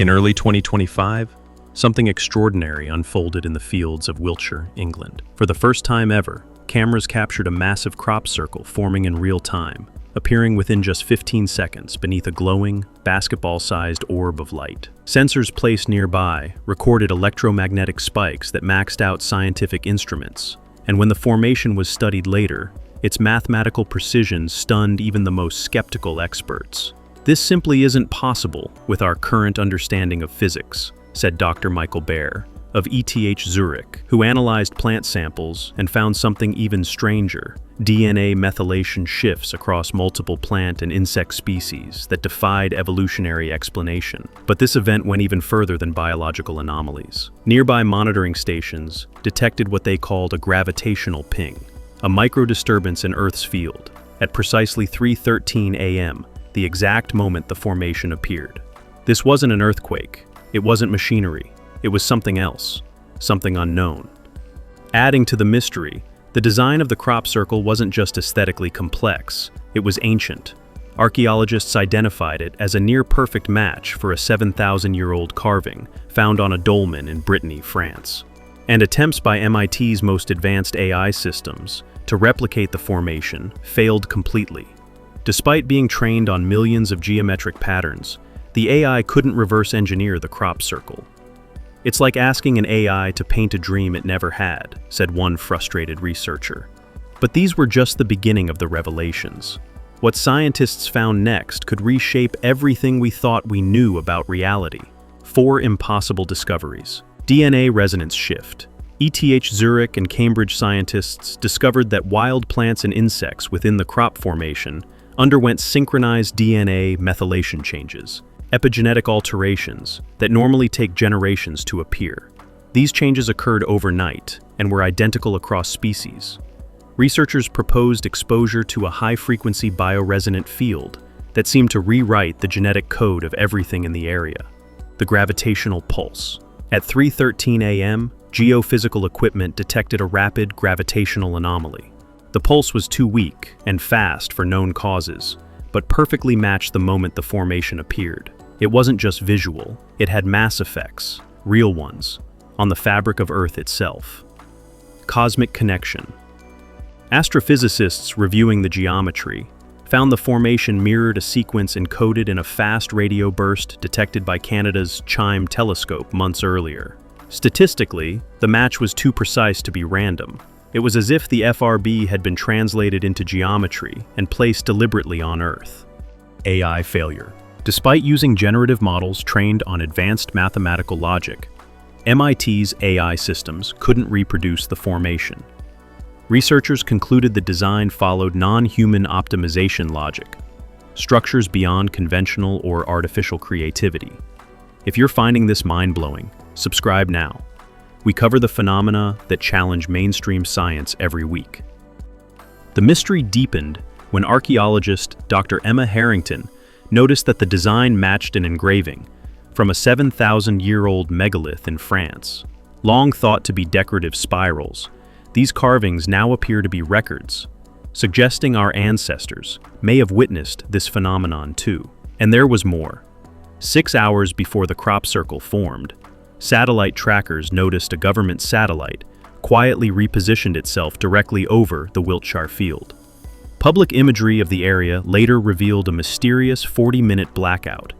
In early 2025, something extraordinary unfolded in the fields of Wiltshire, England. For the first time ever, cameras captured a massive crop circle forming in real time, appearing within just 15 seconds beneath a glowing, basketball-sized orb of light. Sensors placed nearby recorded electromagnetic spikes that maxed out scientific instruments, and when the formation was studied later, its mathematical precision stunned even the most skeptical experts. "This simply isn't possible with our current understanding of physics," said Dr. Michael Baer of ETH Zurich, who analyzed plant samples and found something even stranger: DNA methylation shifts across multiple plant and insect species that defied evolutionary explanation. But this event went even further than biological anomalies. Nearby monitoring stations detected what they called a gravitational ping, a microdisturbance in Earth's field, at precisely 3:13 a.m., the exact moment the formation appeared. This wasn't an earthquake, it wasn't machinery, it was something else, something unknown. Adding to the mystery, the design of the crop circle wasn't just aesthetically complex, it was ancient. Archaeologists identified it as a near-perfect match for a 7,000-year-old carving found on a dolmen in Brittany, France. And attempts by MIT's most advanced AI systems to replicate the formation failed completely. Despite being trained on millions of geometric patterns, the AI couldn't reverse engineer the crop circle. "It's like asking an AI to paint a dream it never had," said one frustrated researcher. But these were just the beginning of the revelations. What scientists found next could reshape everything we thought we knew about reality. 4 impossible discoveries. DNA resonance shift. ETH Zurich and Cambridge scientists discovered that wild plants and insects within the crop formation underwent synchronized DNA methylation changes, epigenetic alterations that normally take generations to appear. These changes occurred overnight and were identical across species. Researchers proposed exposure to a high-frequency bioresonant field that seemed to rewrite the genetic code of everything in the area. The gravitational pulse. At 3:13 a.m., geophysical equipment detected a rapid gravitational anomaly. The pulse was too weak and fast for known causes, but perfectly matched the moment the formation appeared. It wasn't just visual, it had mass effects, real ones, on the fabric of Earth itself. Cosmic connection. Astrophysicists reviewing the geometry found the formation mirrored a sequence encoded in a fast radio burst detected by Canada's CHIME telescope months earlier. Statistically, the match was too precise to be random. It was as if the FRB had been translated into geometry and placed deliberately on Earth. AI failure. Despite using generative models trained on advanced mathematical logic, MIT's AI systems couldn't reproduce the formation. Researchers concluded the design followed non-human optimization logic, structures beyond conventional or artificial creativity. If you're finding this mind-blowing, subscribe now. We cover the phenomena that challenge mainstream science every week. The mystery deepened when archaeologist Dr. Emma Harrington noticed that the design matched an engraving from a 7,000-year-old megalith in France. Long thought to be decorative spirals, these carvings now appear to be records, suggesting our ancestors may have witnessed this phenomenon too. And there was more. 6 hours before the crop circle formed, satellite trackers noticed a government satellite quietly repositioned itself directly over the Wiltshire field. Public imagery of the area later revealed a mysterious 40-minute blackout.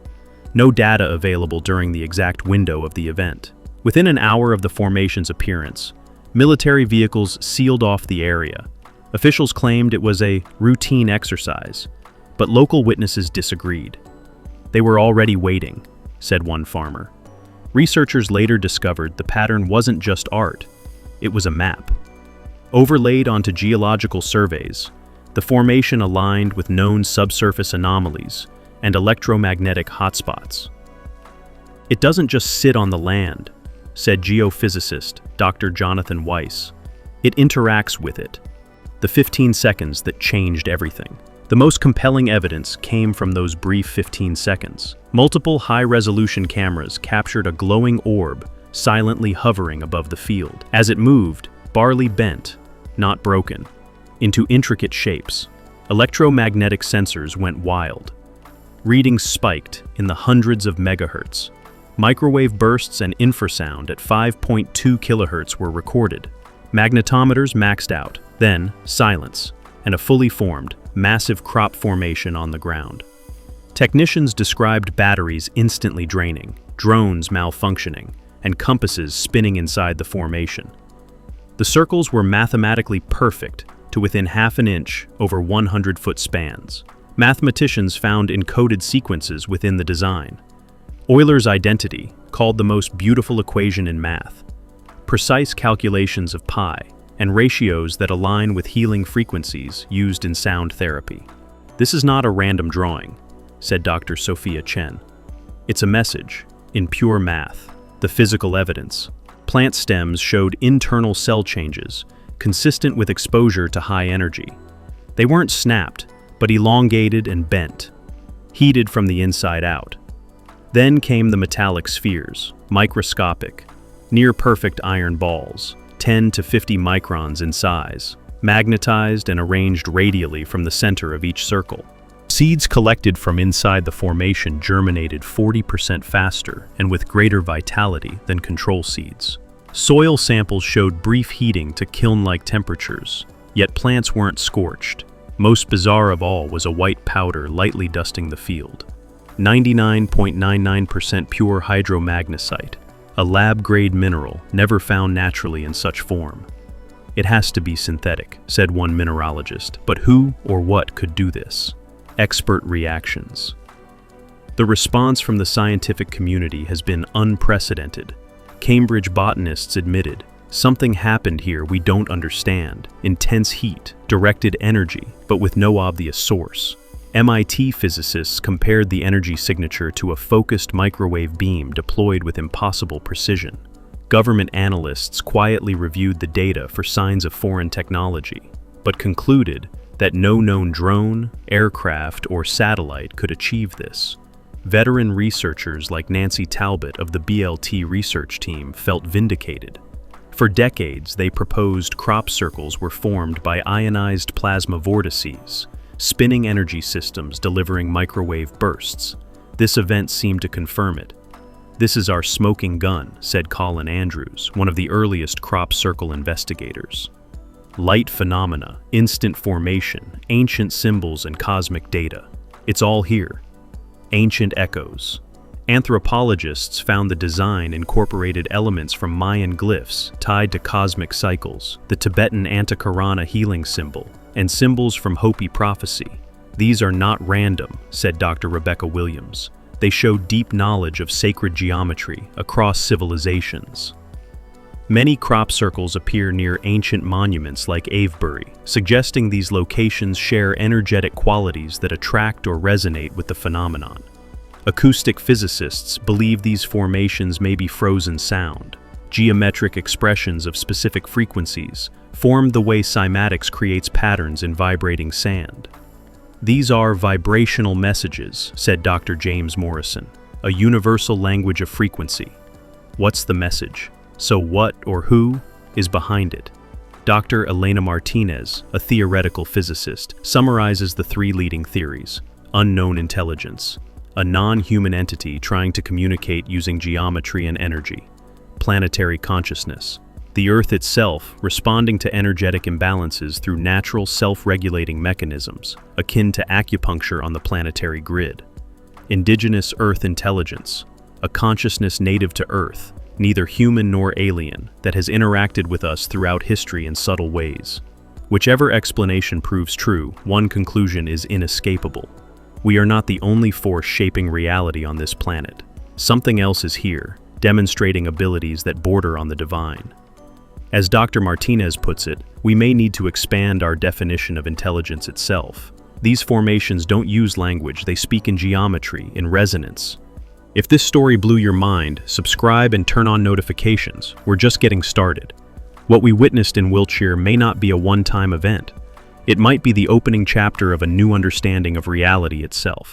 No data available during the exact window of the event. Within an hour of the formation's appearance, military vehicles sealed off the area. Officials claimed it was a routine exercise, but local witnesses disagreed. "They were already waiting," said one farmer. Researchers later discovered the pattern wasn't just art, it was a map. Overlaid onto geological surveys, the formation aligned with known subsurface anomalies and electromagnetic hotspots. "It doesn't just sit on the land," said geophysicist Dr. Jonathan Weiss. "It interacts with it." The 15 seconds that changed everything. The most compelling evidence came from those brief 15 seconds. Multiple high-resolution cameras captured a glowing orb silently hovering above the field. As it moved, barley bent, not broken, into intricate shapes. Electromagnetic sensors went wild. Readings spiked in the hundreds of megahertz. Microwave bursts and infrasound at 5.2 kilohertz were recorded. Magnetometers maxed out, then silence, and a fully formed, massive crop formation on the ground. Technicians described batteries instantly draining, drones malfunctioning, and compasses spinning inside the formation. The circles were mathematically perfect to within half an inch over 100-foot spans. Mathematicians found encoded sequences within the design. Euler's identity, called the most beautiful equation in math. Precise calculations of pi, and ratios that align with healing frequencies used in sound therapy. "This is not a random drawing," said Dr. Sophia Chen. "It's a message, in pure math, the physical evidence. Plant stems showed internal cell changes, consistent with exposure to high energy. They weren't snapped, but elongated and bent, heated from the inside out. Then came the metallic spheres, microscopic, near-perfect iron balls, 10 to 50 microns in size, magnetized and arranged radially from the center of each circle. Seeds collected from inside the formation germinated 40% faster and with greater vitality than control seeds. Soil samples showed brief heating to kiln-like temperatures, yet plants weren't scorched. Most bizarre of all was a white powder lightly dusting the field. 99.99% pure hydromagnesite, a lab-grade mineral never found naturally in such form. It has to be synthetic, said one mineralogist, but who or what could do this? Expert reactions. The response from the scientific community has been unprecedented. Cambridge botanists admitted, something happened here we don't understand. Intense heat, directed energy, but with no obvious source. MIT physicists compared the energy signature to a focused microwave beam deployed with impossible precision. Government analysts quietly reviewed the data for signs of foreign technology, but concluded that no known drone, aircraft, or satellite could achieve this. Veteran researchers like Nancy Talbot of the BLT research team felt vindicated. For decades, they proposed crop circles were formed by ionized plasma vortices, spinning energy systems delivering microwave bursts. This event seemed to confirm it. "This is our smoking gun," said Colin Andrews, one of the earliest crop circle investigators. Light phenomena, instant formation, ancient symbols, and cosmic data. It's all here. Ancient echoes. Anthropologists found the design incorporated elements from Mayan glyphs tied to cosmic cycles, the Tibetan Antakarana healing symbol, and symbols from Hopi prophecy. "These are not random," said Dr. Rebecca Williams. "They show deep knowledge of sacred geometry across civilizations." Many crop circles appear near ancient monuments like Avebury, suggesting these locations share energetic qualities that attract or resonate with the phenomenon. Acoustic physicists believe these formations may be frozen sound. Geometric expressions of specific frequencies, formed the way cymatics creates patterns in vibrating sand. "These are vibrational messages," said Dr. James Morrison, "a universal language of frequency." What's the message? So what or who is behind it? Dr. Elena Martinez, a theoretical physicist, summarizes the three leading theories. Unknown intelligence, a non-human entity trying to communicate using geometry and energy. Planetary consciousness, the Earth itself responding to energetic imbalances through natural self-regulating mechanisms, akin to acupuncture on the planetary grid. Indigenous Earth intelligence, a consciousness native to Earth, neither human nor alien, that has interacted with us throughout history in subtle ways. Whichever explanation proves true, one conclusion is inescapable. We are not the only force shaping reality on this planet. Something else is here, demonstrating abilities that border on the divine. As Dr. Martinez puts it, we may need to expand our definition of intelligence itself. These formations don't use language, they speak in geometry, in resonance. If this story blew your mind, subscribe and turn on notifications. We're just getting started. What we witnessed in Wiltshire may not be a one-time event. It might be the opening chapter of a new understanding of reality itself.